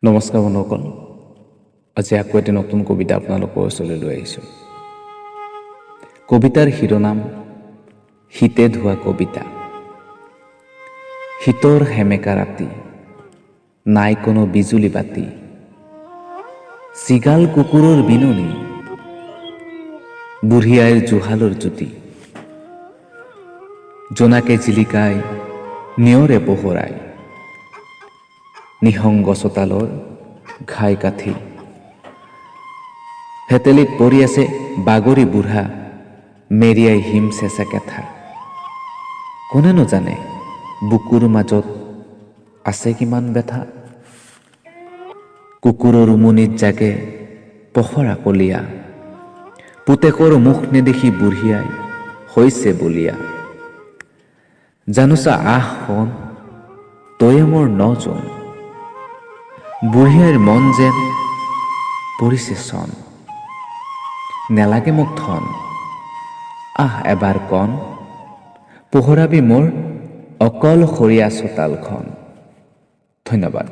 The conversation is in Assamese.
নমস্কাৰ বন্ধুসকল, আজি আকৌ এটি নতুন কবিতা আপোনালোকৰ ওচৰলৈ লৈ আহিছোঁ। কবিতাৰ শিৰোনাম শীতে ধোৱা কবিতা। শীতৰ সেমেকা ৰাতি, নাই কোনো বিজুলী বাতি, চিগাল কুকুৰৰ বিননি, বুঢ়ী আইৰ জুহালৰ জ্যোতি, জোনাকে জিলিকাই নিয়ৰে পোহৰাই, নিসংগ চোতালৰ ঘাই কাঠি, হেতেলিত পৰি আছে বাগৰি বুঢ়া, মেৰিয়াই হিম চেঁচা কেঁথা। কোনেনো জানে বুকুৰ মাজত আছে কিমান ব্যথা। কুকুৰৰ উমনিত জাগে পখৰা কলীয়া, পুতেকৰ মুখ নেদেখি বুঢ়িয়াই হৈছে বলিয়া। জানোচা আহ শোন, তয়ে মোৰ নজন, বুঢ়িয়াইৰ মন যেন পৰিছে চন। নেলাগে মোক ধন, আহ এবাৰ কণ, পোহৰাবি মোৰ অকলশৰীয়া চোতালখন। ধন্যবাদ।